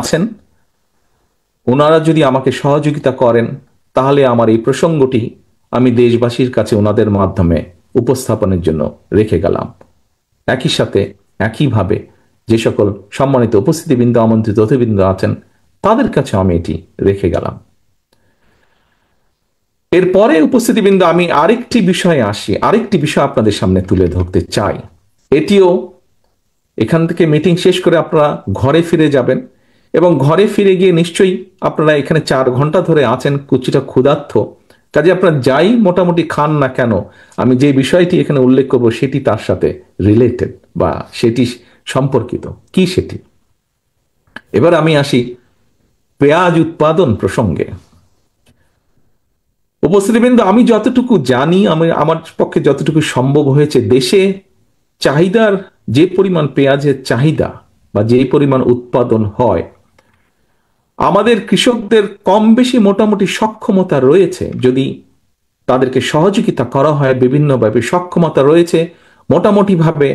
আছেন, ওনারা যদি আমাকে সহযোগিতা করেন তাহলে আমার এই প্রসঙ্গটি আমি দেশবাসীর কাছে ওনাদের মাধ্যমে উপস্থাপনের জন্য রেখে গেলাম। একই সাথে একইভাবে যে সকল সম্মানিত উপস্থিতিবৃন্দ, আমন্ত্রিত অতিথিবৃন্দ আছেন, তাদের কাছে আমি এটি রেখে গেলাম। এরপরে উপস্থিতিবৃন্দ, আমি আরেকটি বিষয়ে আসি, আরেকটি বিষয় আপনাদের সামনে তুলে ধরতে চাই। এটিও এখান থেকে মিটিং শেষ করে আপনারা ঘরে ফিরে যাবেন এবং ঘরে ফিরে গিয়ে নিশ্চয়ই আপনারা এখানে 4 ঘন্টা ধরে আছেন, কিছুটা ক্ষুধার্ত, কাজে আপনারা যাই মোটামুটি খান না কেন, আমি যে বিষয়টি এখানে উল্লেখ করব সেটি তার সাথে রিলেটেড বা সেটি সম্পর্কিত। কি সেটি? এবার আমি আসি পেঁয়াজ উৎপাদন প্রসঙ্গে। উপস্থিতিবৃন্দ, আমি যতটুকু জানি, আমি আমার পক্ষে যতটুকু সম্ভব হয়েছে, দেশে চাহিদার যে পরিমাণ পেঁয়াজের চাহিদা বা যে পরিমাণ উৎপাদন হয়, আমাদের কৃষকদের কম বেশি মোটামুটি সক্ষমতা রয়েছে, যদি তাদেরকে সহযোগিতা করা হয় বিভিন্নভাবে, সক্ষমতা রয়েছে মোটামুটি ভাবে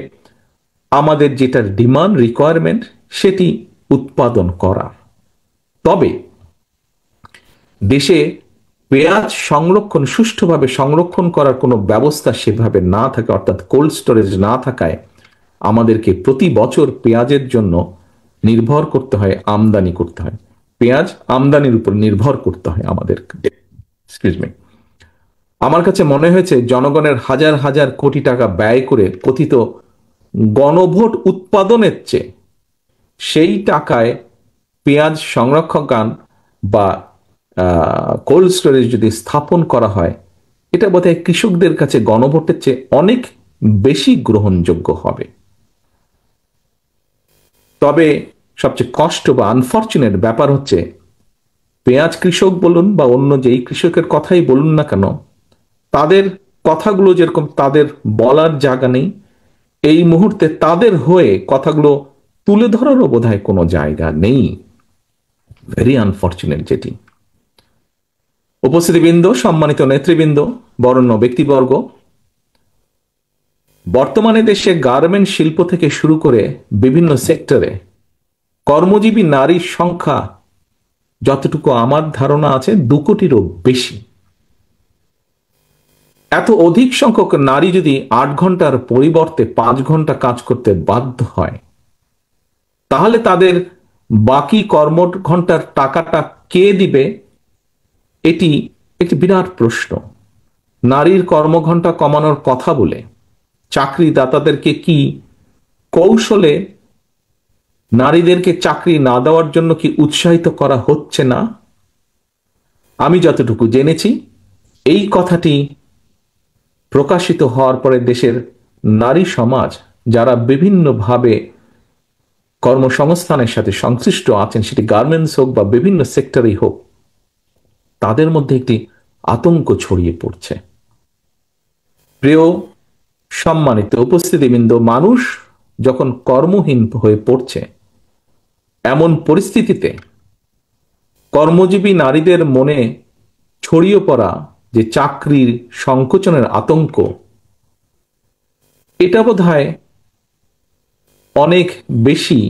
আমাদের যেটার ডিমান্ড রিকোয়ারমেন্ট সেটি উৎপাদন করার। তবে দেশে পেঁয়াজ সংরক্ষণ, সুষ্ঠুভাবে সংরক্ষণ করার কোনো ব্যবস্থা সেভাবে না থাকে, অর্থাৎ কোল্ড স্টোরেজ না থাকায় আমাদেরকে প্রতি বছর পেঁয়াজের জন্য নির্ভর করতে হয়, আমদানি করতে হয়, পেঁয়াজ আমদানির উপর নির্ভর করতে হয় আমাদের। এক্সকিউজ মি, আমার কাছে মনে হয়েছে জনগণের হাজার হাজার কোটি টাকা ব্যয় করে কথিত গণভোট উৎপাদনের চেয়ে সেই টাকায় পেঁয়াজ সংরক্ষণ বা কোল্ড স্টোরেজ যদি স্থাপন করা হয়, এটা বোধহয় কৃষকদের কাছে গণভোটের চেয়ে অনেক বেশি গ্রহণযোগ্য হবে। তবে সবচেয়ে কষ্ট বা আনফরচুনেট ব্যাপার হচ্ছে, পেঁয়াজ কৃষক বলুন বা অন্য যেই কৃষকের কথাই বলুন না কেন, তাদের কথাগুলো যেরকম তাদের বলার জায়গা নেই, এই মুহূর্তে তাদের হয়ে কথাগুলো তুলে ধরারও বোধহয় কোনো জায়গা নেই। ভেরি আনফরচুনেট যেটি। উপস্থিতিবৃন্দ, সম্মানিত নেতৃবৃন্দ, বরেণ্য ব্যক্তিবর্গ, বর্তমানে দেশে গার্মেন্ট শিল্প থেকে শুরু করে বিভিন্ন সেক্টরে কর্মজীবী নারীর সংখ্যা যতটুকু আমার ধারণা আছে 2 কোটিরও বেশি। এত অধিক সংখ্যক নারী যদি 8 ঘন্টার পরিবর্তে 5 ঘন্টা কাজ করতে বাধ্য হয়, তাহলে তাদের বাকি কর্ম ঘন্টার টাকাটা কে দিবে? এটি একটি বিরাট প্রশ্ন। নারীর কর্মঘণ্টা কমানোর কথা বলে চাকরিদাতাদেরকে কি কৌশলে নারীদেরকে চাকরি না দেওয়ার জন্য কি উৎসাহিত করা হচ্ছে না? আমি যতটুকু জেনেছি, এই কথাটি প্রকাশিত হওয়ার পরে দেশের নারী সমাজ, যারা বিভিন্নভাবে কর্মসংস্থানের সাথে সংশ্লিষ্ট আছেন, সেটি গার্মেন্টস হোক বা বিভিন্ন সেক্টরেই হোক, তাদের মধ্যে একটি আতঙ্ক ছড়িয়ে পড়ছে। প্রিয় সম্মানিত উপস্থিতিবৃন্দ, মানুষ যখন কর্মহীন হয়ে পড়ছে, এমন পরিস্থিতিতে কর্মজীবী নারীদের মনে ছড়িয়ে পড়া যে চাকরির সংকোচনের আতঙ্ক, এটা বোধহয় অনেক বেশি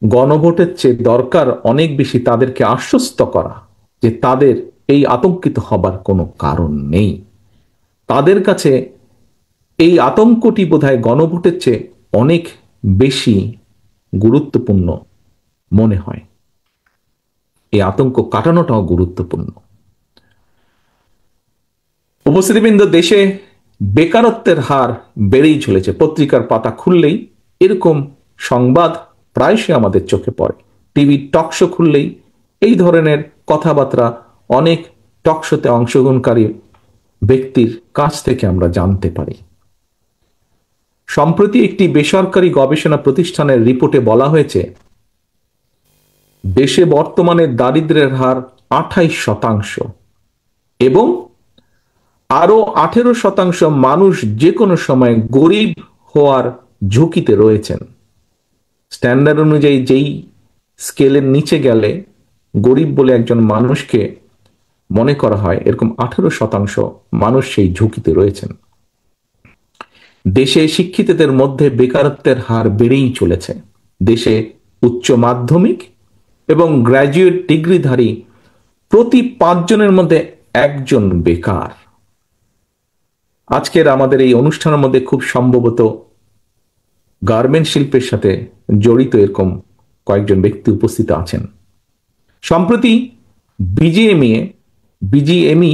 গণভোটের চেয়ে দরকার, অনেক বেশি তাদেরকে আশ্বস্ত করা যে তাদের এই আতঙ্কিত হবার কোনো কারণ নেই। তাদের কাছে এই আতঙ্কটি বোধহয় গণভোটের চেয়ে অনেক বেশি গুরুত্বপূর্ণ মনে হয়। এই আতঙ্ক কাটানোটাও গুরুত্বপূর্ণ। উপস্থিতিবৃন্দ, দেশে বেকারত্বের হার বেড়েই চলেছে। পত্রিকার পাতা খুললেই এরকম সংবাদ প্রায়শই আমাদের চোখে পড়ে। টিভি টকশো খুললেই এই ধরনের কথাবার্তা অনেক টকশোতে অংশগ্রহণকারী ব্যক্তির কাছ থেকে আমরা জানতে পারি। সম্প্রতি একটি বেসরকারি গবেষণা প্রতিষ্ঠানের রিপোর্টে বলা হয়েছে, দেশে বর্তমানে দারিদ্র্যের হার 28% এবং আরো 18% মানুষ যে কোনো সময় গরিব হওয়ার ঝুঁকিতে রয়েছেন। স্ট্যান্ডার্ড অনুযায়ী যেই স্কেলের নিচে গেলে গরিব বলে একজন মানুষকে মনে করা হয়, এরকম 18% মানুষ সেই ঝুঁকিতে রয়েছেন। দেশে শিক্ষিতদের মধ্যে বেকারত্বের হার বেড়েই চলেছে। দেশে উচ্চ মাধ্যমিক এবং গ্র্যাজুয়েট ডিগ্রিধারী প্রতি 5 জনের মধ্যে একজন বেকার। আজকের আমাদের এই অনুষ্ঠানের মধ্যে খুব সম্ভবত গার্মেন্ট শিল্পের সাথে জড়িত এরকম কয়েকজন ব্যক্তি উপস্থিত আছেন। সম্প্রতি বিজিএমই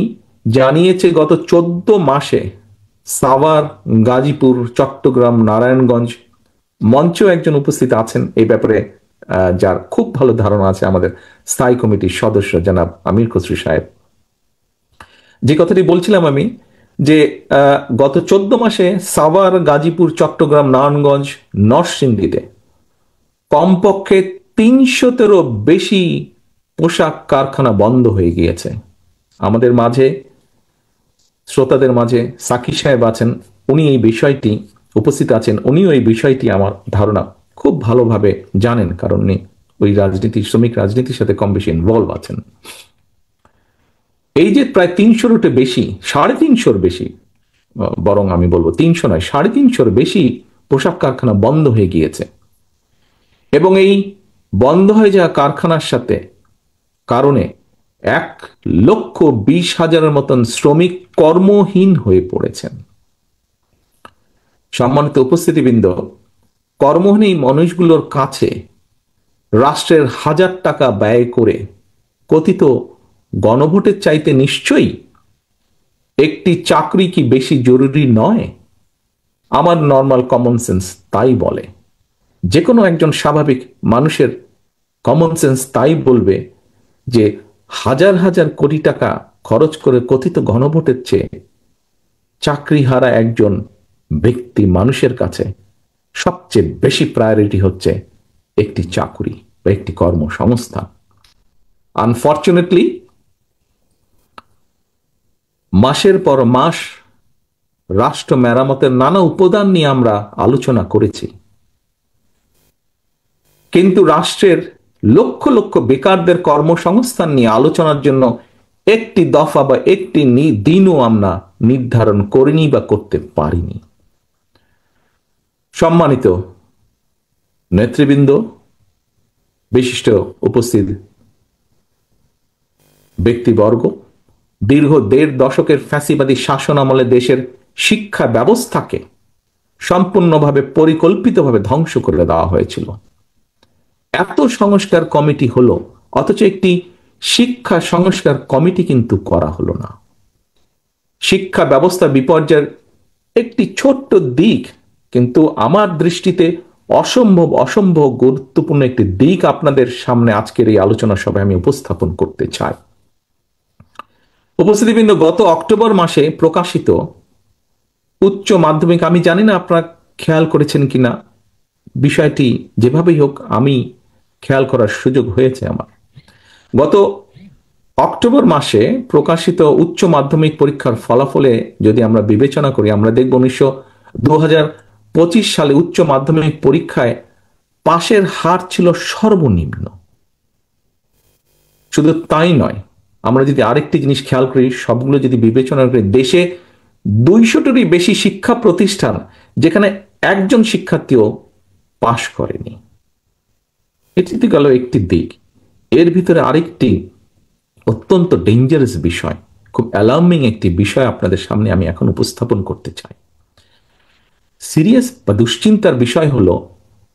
জানিয়েছে গত 14 মাসে সাভার, গাজীপুর, চট্টগ্রাম, নারায়ণগঞ্জ মঞ্চ একজন উপস্থিত আছেন এই ব্যাপারে, যার খুব ভালো ধারণা আছে আমাদের স্থায়ী কমিটির সদস্য জনাব আমির খসরু সাহেব। যে কথাটি বলছিলাম আমি, যে গত 14 মাসে সাভার, গাজীপুর, চট্টগ্রাম, নারায়ণগঞ্জ, নরসিংদীতে কমপক্ষে 300-তেরও বেশি পোশাক কারখানা বন্ধ হয়ে গিয়েছে। আমাদের মাঝে, শ্রোতাদের মাঝে সাকি সাহেব আছেন, উনি এই বিষয়টি উপস্থিত আছেন, উনিও এই বিষয়টি আমার ধারণা খুব ভালোভাবে জানেন, কারণ উনি ওই শ্রমিক রাজনীতির সাথে কম বেশি ইনভলভ আছেন। এই যে প্রায় 300-র বেশি, 350-র বেশি, বরং আমি বলবো 300 নয়, 350-র বেশি পোশাক কারখানা বন্ধ হয়ে গিয়েছে। এবং এই বন্ধ হয়ে যাওয়া কারখানার সাথে কারণে 1,20,000-এর মতন শ্রমিক কর্মহীন হয়ে পড়েছেন। সম্মানিত উপস্থিতিবৃন্দ, কর্মহীন এই মানুষগুলোর কাছে রাষ্ট্রের 1000 টাকা ব্যয় করে কথিত গণভোটের চাইতে নিশ্চয়ই একটি চাকরি কি বেশি জরুরি নয়? আমার নর্মাল কমন সেন্স তাই বলে। যে কোনো একজন স্বাভাবিক মানুষের কমন সেন্স তাই বলবে যে হাজার হাজার কোটি টাকা খরচ করে কথিত গণভোটের চেয়ে চাকরিহারা একজন ব্যক্তি মানুষের কাছে সবচেয়ে বেশি প্রায়োরিটি হচ্ছে একটি চাকরি বা একটি কর্মসংস্থান। আনফরচুনেটলি মাসের পর মাস রাষ্ট্র মেরামতের নানা উপাদান নিয়ে আমরা আলোচনা করেছি, কিন্তু রাষ্ট্রের লক্ষ লক্ষ বেকারদের কর্মসংস্থান নিয়ে আলোচনার জন্য একটি দফা বা একটি দিনও আমরা নির্ধারণ করিনি বা করতে পারিনি। সম্মানিত নেতৃবৃন্দ, বিশিষ্ট উপস্থিত ব্যক্তিবর্গ, দীর্ঘ 1.5 দশকের ফ্যাসিবাদী শাসন আমলে দেশের শিক্ষা ব্যবস্থাকে সম্পূর্ণভাবে পরিকল্পিতভাবে ধ্বংস করে দেওয়া হয়েছিল। এত সংস্কার কমিটি হলো, অথচ একটি শিক্ষা সংস্কার কমিটি কিন্তু করা হলো না। শিক্ষা ব্যবস্থা বিপর্যয়ের একটি ছোট্ট দিক, কিন্তু আমার দৃষ্টিতে অসম্ভব গুরুত্বপূর্ণ একটি দিক আপনাদের সামনে আজকের এই আলোচনা সভায় আমি উপস্থাপন করতে চাই। উপস্থিতিবৃন্দ, গত অক্টোবর মাসে প্রকাশিত উচ্চ মাধ্যমিক, আমি জানি না আপনারা খেয়াল করেছেন কিনা বিষয়টি, যেভাবেই হোক আমি খেয়াল করার সুযোগ হয়েছে আমার। গত অক্টোবর মাসে প্রকাশিত উচ্চ মাধ্যমিক পরীক্ষার ফলাফলে যদি আমরা বিবেচনা করি, আমরা দেখব 2025 সালে উচ্চ মাধ্যমিক পরীক্ষায় পাশের হার ছিল সর্বনিম্ন। শুধু তাই নয়, আমরা যদি আরেকটি জিনিস খেয়াল করি, সবগুলো যদি বিবেচনা করি, দেশে 200-টিরই বেশি শিক্ষা প্রতিষ্ঠান যেখানে একজন শিক্ষার্থীও পাশ করেনি। এটি গেল একটি দিক। এর ভিতরে আরেকটি অত্যন্ত ডেঞ্জারাস বিষয়, খুব অ্যালার্মিং একটি বিষয় আপনাদের সামনে আমি এখন উপস্থাপন করতে চাই। সিরিয়াস বা দুশ্চিন্তার বিষয় হলো,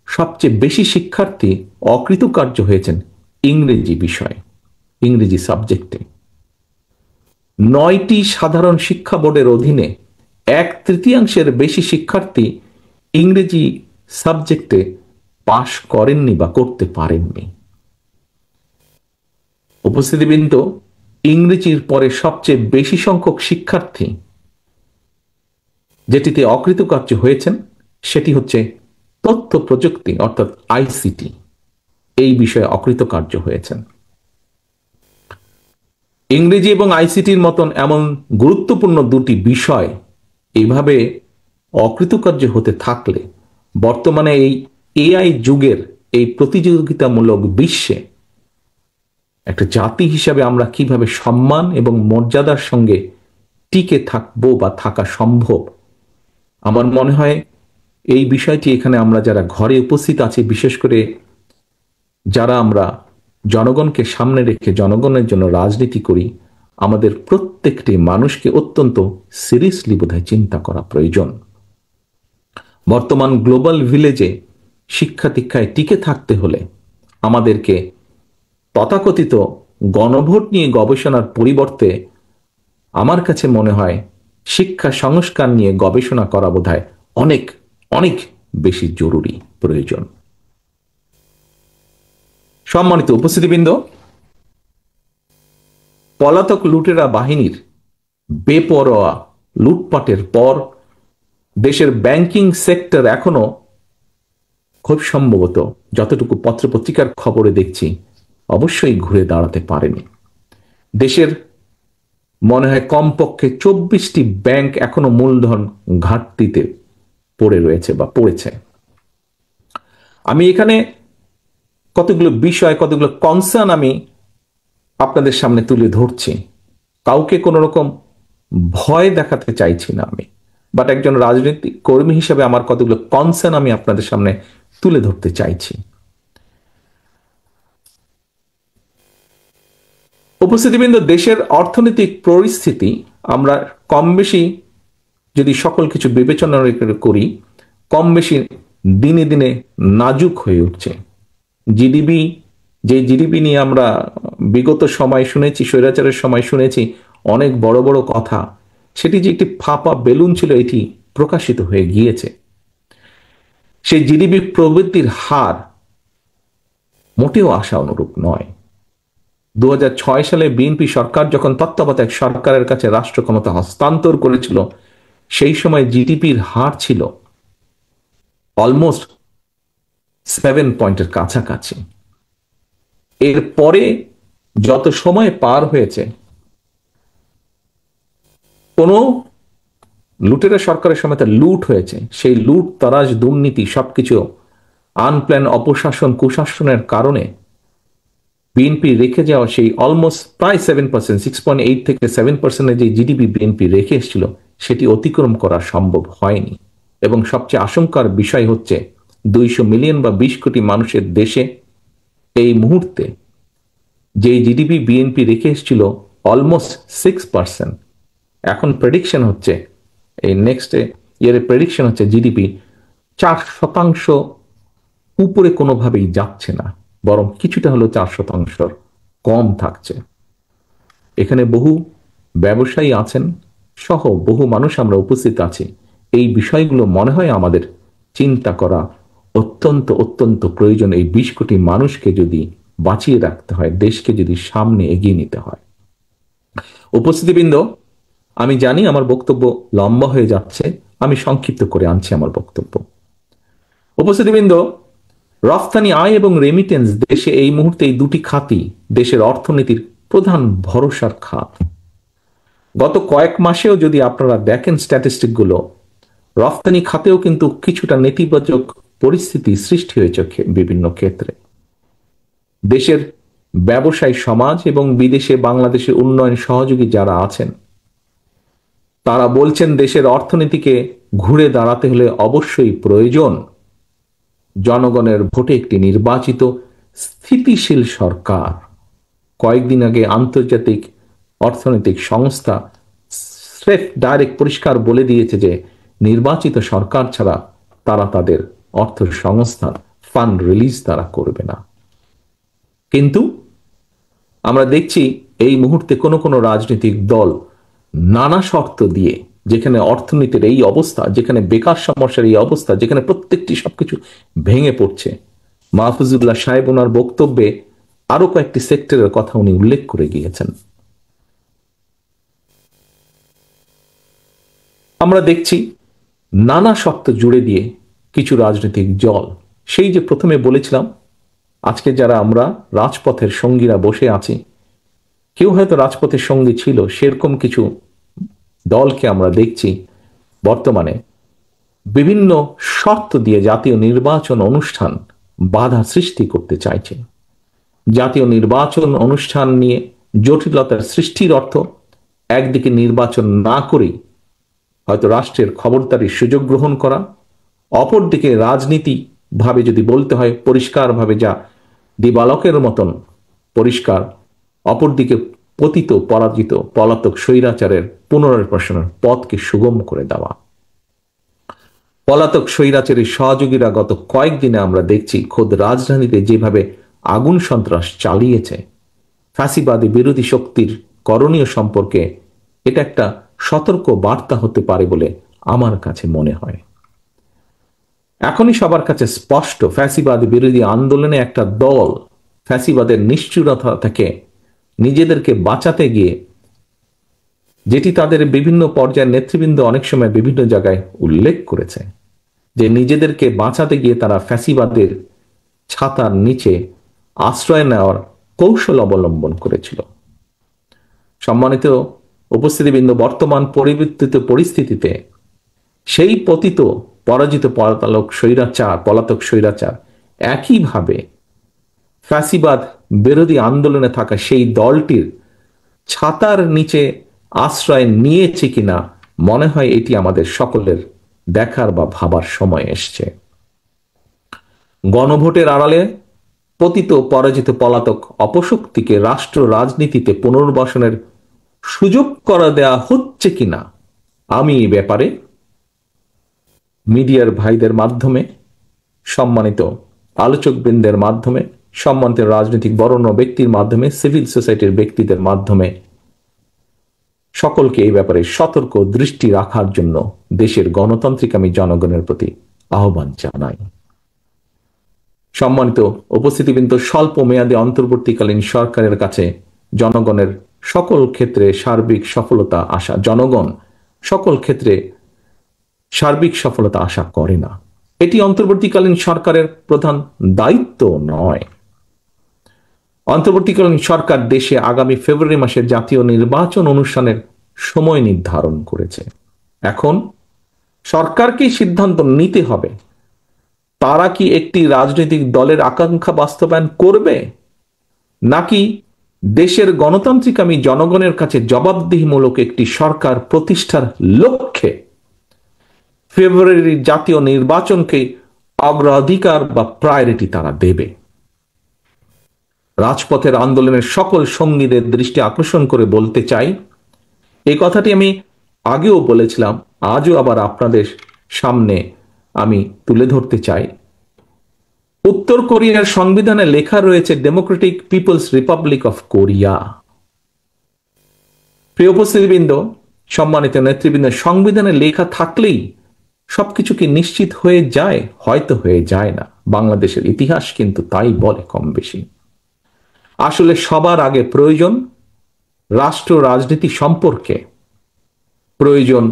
সবচেয়ে বেশি শিক্ষার্থী অকৃতকার্য হয়েছেন ইংরেজি বিষয়ে, ইংরেজি সাবজেক্টে। 9টি সাধারণ শিক্ষা বোর্ডের অধীনে 1/3 বেশি শিক্ষার্থী ইংরেজি সাবজেক্টে পাশ করেননি বা করতে পারেননি। উপস্থিতিবৃন্দ, ইংরেজির পরে সবচেয়ে বেশি সংখ্যক শিক্ষার্থী যেটিতে অকৃতকার্য হয়েছেন সেটি হচ্ছে তথ্য প্রযুক্তি, অর্থাৎ আইসিটি। এই বিষয়ে অকৃতকার্য হয়েছেন। ইংরেজি এবং আইসিটির মতন এমন গুরুত্বপূর্ণ দুটি বিষয় এইভাবে অকৃতকার্য হতে থাকলে বর্তমানে এই এআই যুগের এই প্রতিযোগিতামূলক বিশ্বে একটা জাতি হিসাবে আমরা কিভাবে সম্মান এবং মর্যাদার সঙ্গে টিকে থাকবো বা থাকা সম্ভব, আমার মনে হয় এই বিষয়টি এখানে আমরা যারা ঘরে উপস্থিত আছি, বিশেষ করে যারা আমরা জনগণকে সামনে রেখে জনগণের জন্য রাজনীতি করি, আমাদের প্রত্যেকটি মানুষকে অত্যন্ত সিরিয়াসলি বোধহয় চিন্তা করা প্রয়োজন। বর্তমান গ্লোবাল ভিলেজে শিক্ষা দীক্ষায় টিকে থাকতে হলে আমাদেরকে তথাকথিত গণভোট নিয়ে গবেষণার পরিবর্তে আমার কাছে মনে হয় শিক্ষা সংস্কার নিয়ে গবেষণা করা বোধহয় অনেক অনেক বেশি জরুরি প্রয়োজন। সম্মানিত উপস্থিতিবৃন্দ, পলাতক লুটেরা বাহিনীর বেপরোয়া লুটপাটের পর দেশের ব্যাংকিং সেক্টর এখনো খুব সম্ভবত যতটুকু পত্রপত্রিকার খবরে দেখছি অবশ্যই ঘুরে দাঁড়াতে পারেনি। দেশের মনে হয় কমপক্ষে 24টি ব্যাংক এখনো মূলধন ঘাটতিতে পড়ে রয়েছে বা পড়েছে। আমি এখানে কতগুলো বিষয়, কতগুলো কনসার্ন আমি আপনাদের সামনে তুলে ধরছি। কাউকে কোন রকম ভয় দেখাতে চাইছি না আমি, বাট একজন রাজনৈতিক কর্মী হিসেবে আমার কতগুলো কনসার্ন আমি আপনাদের সামনে তুলে ধরতে চাইছি। উপস্থিতিবৃন্দ, দেশের অর্থনৈতিক পরিস্থিতি আমরা কম বেশি যদি সকল কিছু বিবেচনা করি, কম বেশি দিনে দিনে নাজুক হয়ে উঠছে। জিডিপি, যে জিডিপি নিয়ে আমরা বিগত সময় শুনেছি, স্বৈরাচারের সময় শুনেছি অনেক বড় বড় কথা, সেটি যে একটি ফাঁপা বেলুন ছিল এটি প্রকাশিত হয়ে গিয়েছে। সেই জিডিপি প্রবৃদ্ধির হার মোটেও আশা অনুরূপ নয়। 2006 সালে বিএনপি সরকার যখন তত্ত্বাবধায়ক সরকারের কাছে রাষ্ট্র ক্ষমতা হস্তান্তর করেছিল, সেই সময় জিডিপির হার ছিল অলমোস্ট 7 পয়েন্টের কাছাকাছি। এরপরে যত সময় পার হয়েছে, কোন লুটেরা সরকারের সময় লুট হয়েছে, সেই লুট, তারাজ, দুর্নীতি সবকিছু আনপ্ল্যান অপশাসন, কুশাসনের কারণে বিএনপি রেখে যাওয়া সেই অলমোস্ট প্রায় 7%, 6.8 থেকে 7% যে জিডিপি বিএনপি রেখে এসেছিল সেটি অতিক্রম করা সম্ভব হয়নি। এবং সবচেয়ে আশঙ্কার বিষয় হচ্ছে 200 মিলিয়ন বা 20 কোটি মানুষের দেশে এই মুহূর্তে যে জিডিপি বিএনপি রেখে এসেছিল অলমোস্ট 6%, এখন প্রেডিকশন হচ্ছে এই নেক্সট ইয়ারের প্রেডিকশন হচ্ছে জিডিপি 4% উপরে কোনোভাবেই যাচ্ছে না, বরং কিছুটা হলো 4% কম থাকছে। এখানে বহু ব্যবসায়ী আছেন সহ বহু মানুষ আমরা উপস্থিত আছি। এই বিষয়গুলো মনে হয় আমাদের চিন্তা করা অত্যন্ত অত্যন্ত প্রয়োজন। এই 20 কোটি মানুষকে যদি বাঁচিয়ে রাখতে হয়, দেশকে যদি সামনে এগিয়ে নিতে হয়। উপস্থিতিবৃন্দ, আমি জানি আমার বক্তব্য লম্বা হয়ে যাচ্ছে, আমি সংক্ষিপ্ত করে আনছি আমার বক্তব্য। উপস্থিতিবৃন্দ, রফতানি আয় এবং রেমিটেন্স দেশে এই মুহূর্তে এই দুটি খাতই দেশের অর্থনীতির প্রধান ভরসার খাত। গত কয়েক মাসেও যদি আপনারা দেখেন স্ট্যাটিস্টিক গুলো, রফতানি খাতেও কিন্তু কিছুটা নেতিবাচক পরিস্থিতি সৃষ্টি হয়েছে বিভিন্ন ক্ষেত্রে। দেশের ব্যবসায়ী সমাজ এবং বিদেশে বাংলাদেশের উন্নয়ন সহযোগী যারা আছেন তারা বলছেন দেশের অর্থনীতিকে ঘুরে দাঁড়াতে হলে অবশ্যই প্রয়োজন জনগণের ভোটে একটি নির্বাচিত স্থিতিশীল সরকার। কয়েকদিন আগে আন্তর্জাতিক অর্থনৈতিক সংস্থা স্রেফ ডাইরেক্ট পরিষ্কার বলে দিয়েছে যে নির্বাচিত সরকার ছাড়া তারা তাদের অর্থ সংস্থান ফান্ড রিলিজ তারা করবে না। কিন্তু আমরা দেখছি এই মুহূর্তে কোন কোন রাজনৈতিক দল নানা শর্ত দিয়ে, যেখানে অর্থনীতির এই অবস্থা, যেখানে বেকার সমস্যার এই অবস্থা, যেখানে প্রত্যেকটি সবকিছু ভেঙে পড়ছে, মাহফুজুল্লাহ সাহেব ওনার বক্তব্যে আরো কয়েকটি সেক্টরের কথা উনি উল্লেখ করে গিয়েছেন। আমরা দেখছি নানা শর্ত জুড়ে দিয়ে কিছু রাজনৈতিক দল, সেই যে প্রথমে বলেছিলাম আজকে যারা আমরা রাজপথের সঙ্গীরা বসে আছি, কেউ হয়তো রাজপথের সঙ্গী ছিল, সেরকম কিছু দলকে আমরা দেখছি বর্তমানে বিভিন্ন শর্ত দিয়ে জাতীয় নির্বাচন অনুষ্ঠান বাধা সৃষ্টি করতে চাইছে। জাতীয় নির্বাচন অনুষ্ঠান নিয়ে জটিলতার সৃষ্টির অর্থ একদিকে নির্বাচন না করেই হয়তো রাষ্ট্রের খবরদারির সুযোগ গ্রহণ করা, অপরদিকে রাজনীতি ভাবে যদি বলতে হয় পরিষ্কারভাবে যা দিবালকের মতন পরিষ্কার, অপরদিকে পতিত পরাজিত পলাতক স্বৈরাচারের পুনর্বাসনের পথকে সুগম করে দেওয়া। পলাতক স্বৈরাচারের সহযোগীরা গত কয়েকদিনে আমরা দেখছি খোদ রাজধানীতে যেভাবে আগুন সন্ত্রাস চালিয়েছে, ফ্যাসিবাদী বিরোধী শক্তির করণীয় সম্পর্কে এটা একটা সতর্ক বার্তা হতে পারে বলে আমার কাছে মনে হয়। এখনই সবার কাছে স্পষ্ট, ফ্যাসিবাদ বিরোধী আন্দোলনে একটা দল ফ্যাসিবাদের নিষ্ঠুরতা থেকে নিজেদেরকে বাঁচাতে গিয়ে, যেটি তাদের বিভিন্ন পর্যায়ের নেতৃবৃন্দ অনেক সময় বিভিন্ন জায়গায় উল্লেখ করেছে, যে নিজেদেরকে বাঁচাতে গিয়ে তারা ফ্যাসিবাদের ছাতার নিচে আশ্রয় নেওয়ার কৌশল অবলম্বন করেছিল। সম্মানিত উপস্থিতিবৃন্দ, বর্তমান পরিবর্তিত পরিস্থিতিতে সেই পতিত পরাজিত পলাতক স্বৈরাচার একইভাবে ফ্যাসিবাদ বিরোধী আন্দোলনে থাকা সেই দলটির ছাতার নিচে আশ্রয় নিয়েছে কিনা মনে হয় এটি আমাদের সকলের দেখার বা ভাবার সময় এসছে। গণভোটের আড়ালে পতিত পরাজিত পলাতক অপশক্তিকে রাষ্ট্র রাজনীতিতে পুনর্বাসনের সুযোগ করে দেয়া হচ্ছে কিনা, আমি এই ব্যাপারে মিডিয়ার ভাইদের মাধ্যমে, সম্মানিত আলোচকবৃন্দের মাধ্যমে, সম্মানিত রাজনৈতিক বরেণ্য ব্যক্তির মাধ্যমে, সিভিল সোসাইটির ব্যক্তিদের মাধ্যমে সকলকে এই ব্যাপারে সতর্ক দৃষ্টি রাখার জন্য দেশের গণতান্ত্রিক আমি জনগণের প্রতি আহ্বান জানাই। সম্মানিত উপস্থিতিবৃন্দ, স্বল্প মেয়াদে অন্তর্বর্তীকালীন সরকারের কাছে জনগণের সকল ক্ষেত্রে সার্বিক সফলতা আশা, জনগণ সকল ক্ষেত্রে সার্বিক সফলতা আশা করে না। এটি অন্তর্বর্তীকালীন সরকারের প্রধান দায়িত্ব নয়। অন্তর্বর্তীকালীন সরকার দেশে আগামী ফেব্রুয়ারি মাসের জাতীয় নির্বাচন অনুষ্ঠানের সময় নির্ধারণ করেছে। এখন সরকারকেই সিদ্ধান্ত নিতে হবে তারা কি একটি রাজনৈতিক দলের আকাঙ্ক্ষা বাস্তবায়ন করবে, নাকি দেশের গণতান্ত্রিকামী জনগণের কাছে জবাবদিহিমূলক একটি সরকার প্রতিষ্ঠার লক্ষ্যে ফেব্রুয়ারির জাতীয় নির্বাচনকে অগ্রাধিকার বা প্রায়োরিটি তারা দেবে। রাজপথের আন্দোলনের সকল সঙ্গীদের দৃষ্টি আকর্ষণ করে বলতে চাই, এই কথাটি আমি আগেও বলেছিলাম, আজও আবার আপনাদের সামনে আমি তুলে ধরতে চাই। উত্তর কোরিয়ার সংবিধানে লেখা রয়েছে democratic people's republic of Korea. প্রিয় উপস্থিতিবৃন্দ, সম্মানিত নেতৃবৃন্দ, সংবিধানে লেখা থাকলেই সবকিছু কি নিশ্চিত হয়ে যায়? হয়তো হয়ে যায় না। বাংলাদেশের ইতিহাস কিন্তু তাই বলে কম বেশি। আসলে সবার আগে প্রয়োজন রাষ্ট্র রাজনীতি সম্পর্কে, প্রয়োজন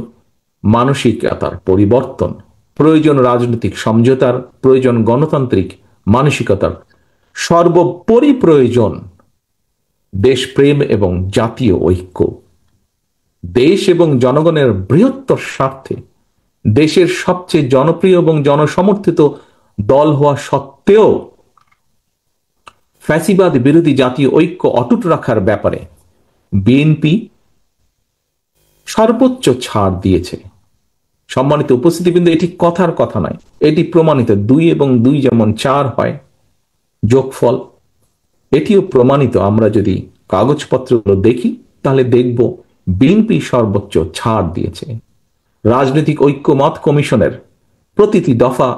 মানসিকতার পরিবর্তন, প্রয়োজন রাজনৈতিক সমঝোতার, প্রয়োজন গণতান্ত্রিক মানসিকতার, সর্বোপরি প্রয়োজন দেশপ্রেম এবং জাতীয় ঐক্য। দেশ এবং জনগণের বৃহত্তর স্বার্থে দেশের সবচেয়ে জনপ্রিয় এবং জনসমর্থিত দল হওয়া সত্ত্বেও ফ্যাসিবাদ বিরোধী জাতীয় ঐক্য অটুট রাখার ব্যাপারে বিএনপি সর্বোচ্চ ছাড় দিয়েছে। সম্মানিত উপস্থিতিবৃন্দ, এটি কথার কথা নয়, এটি প্রমাণিত। 2 এবং 2 যেমন 4 হয় যোগফল, এটিও প্রমাণিত। আমরা যদি কাগজপত্রগুলো দেখি তাহলে দেখব বিএনপি সর্বোচ্চ ছাড় দিয়েছে। রাজনৈতিক ঐক্যমত কমিশনের প্রতিটি দফা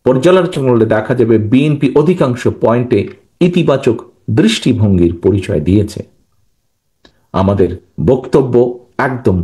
পর্যালোচনা করলে দেখা যাবে বিএনপি অধিকাংশ পয়েন্টে ইতিবাচক দৃষ্টিভঙ্গির পরিচয় দিয়েছে। আমাদের বক্তব্য একদম